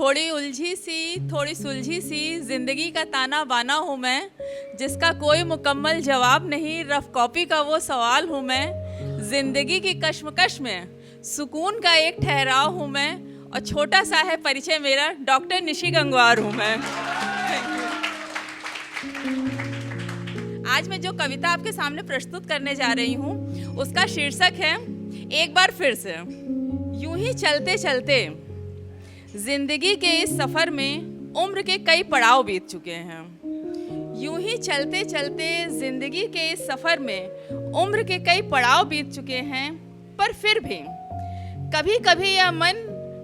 थोड़ी उलझी सी, थोड़ी सुलझी सी जिंदगी का ताना बाना हूँ मैं, जिसका कोई मुकम्मल जवाब नहीं, रफ कॉपी का वो सवाल हूँ मैं। जिंदगी की कश्मकश में सुकून का एक ठहराव हूँ मैं, और छोटा सा है परिचय मेरा, डॉक्टर निशी गंगवार हूँ मैं। आज मैं जो कविता आपके सामने प्रस्तुत करने जा रही हूँ उसका शीर्षक है एक बार फिर से। यूं ही चलते चलते जिंदगी के इस सफर में उम्र के कई पड़ाव बीत चुके हैं। यूं ही चलते चलते जिंदगी के इस सफर में उम्र के कई पड़ाव बीत चुके हैं, पर फिर भी कभी कभी यह मन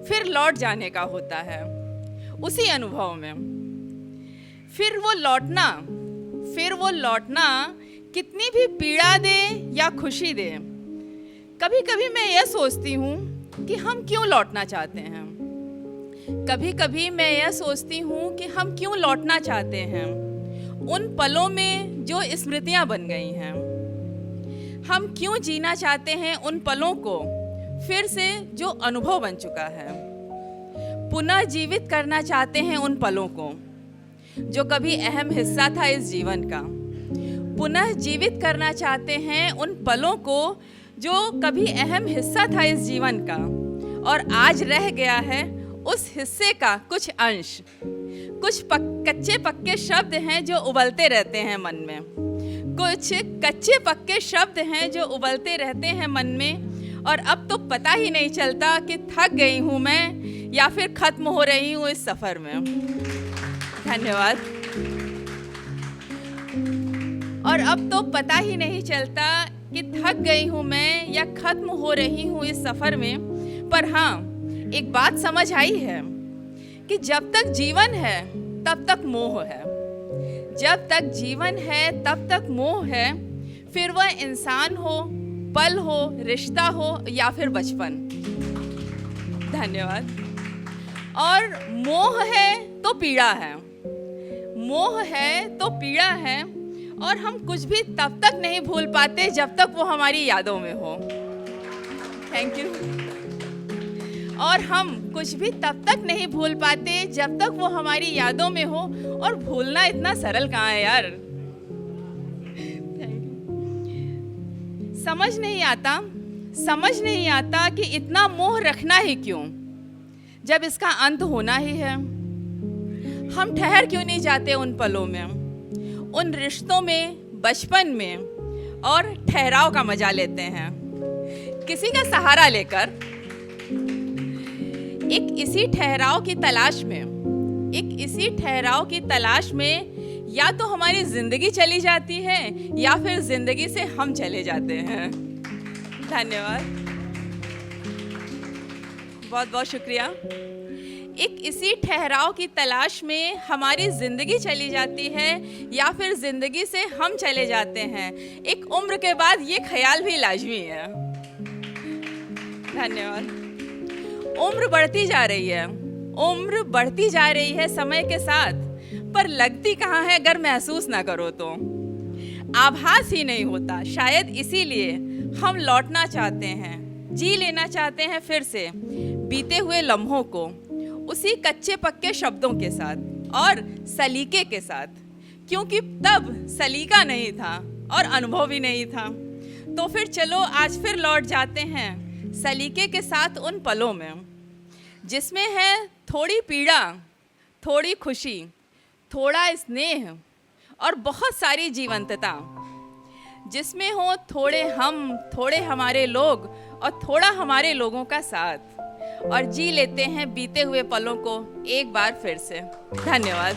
फिर लौट जाने का होता है उसी अनुभव में। फिर वो लौटना कितनी भी पीड़ा दे या खुशी दे, कभी कभी मैं यह सोचती हूँ कि हम क्यों लौटना चाहते हैं। कभी कभी मैं यह सोचती हूँ कि हम क्यों लौटना चाहते हैं उन पलों में जो स्मृतियाँ बन गई हैं। हम क्यों जीना चाहते हैं उन पलों को फिर से जो अनुभव बन चुका है। पुनः जीवित करना चाहते हैं उन पलों को जो कभी अहम हिस्सा था इस जीवन का। पुनः जीवित करना चाहते हैं उन पलों को जो कभी अहम हिस्सा था इस जीवन का, और आज रह गया है उस हिस्से का कुछ अंश। कुछ कच्चे पक्के शब्द हैं जो उबलते रहते हैं मन में। कुछ कच्चे पक्के शब्द हैं जो उबलते रहते हैं मन में, और अब तो पता ही नहीं चलता कि थक गई हूँ मैं या फिर खत्म हो रही हूँ इस सफ़र में। धन्यवाद। और अब तो पता ही नहीं चलता कि थक गई हूँ मैं या खत्म हो रही हूँ इस सफ़र में। पर हाँ, एक बात समझ आई है कि जब तक जीवन है तब तक मोह है। जब तक जीवन है तब तक मोह है, फिर वह इंसान हो, पल हो, रिश्ता हो या फिर बचपन। धन्यवाद। और मोह है तो पीड़ा है, मोह है तो पीड़ा है, और हम कुछ भी तब तक नहीं भूल पाते जब तक वो हमारी यादों में हो। Thank you. और हम कुछ भी तब तक नहीं भूल पाते जब तक वो हमारी यादों में हो, और भूलना इतना सरल कहाँ है यार। समझ नहीं आता कि इतना मोह रखना ही क्यों जब इसका अंत होना ही है। हम ठहर क्यों नहीं जाते उन पलों में, उन रिश्तों में, बचपन में, और ठहराव का मजा लेते हैं किसी का सहारा लेकर। एक इसी ठहराव की तलाश में या तो हमारी जिंदगी चली जाती है या फिर जिंदगी से हम चले जाते हैं। धन्यवाद, बहुत बहुत शुक्रिया। एक इसी ठहराव की तलाश में हमारी ज़िंदगी चली जाती है या फिर ज़िंदगी से हम चले जाते हैं। एक उम्र के बाद ये ख्याल भी लाजमी है। धन्यवाद। उम्र बढ़ती जा रही है समय के साथ, पर लगती कहाँ है अगर महसूस ना करो तो। आभास ही नहीं होता, शायद इसीलिए हम लौटना चाहते हैं, जी लेना चाहते हैं फिर से बीते हुए लम्हों को, उसी कच्चे पक्के शब्दों के साथ और सलीके के साथ, क्योंकि तब सलीका नहीं था और अनुभव भी नहीं था। तो फिर चलो आज फिर लौट जाते हैं सलीके के साथ उन पलों में, जिसमें है थोड़ी पीड़ा, थोड़ी खुशी, थोड़ा स्नेह और बहुत सारी जीवंतता, जिसमें हो थोड़े हम, थोड़े हमारे लोग और थोड़ा हमारे लोगों का साथ, और जी लेते हैं बीते हुए पलों को एक बार फिर से। धन्यवाद।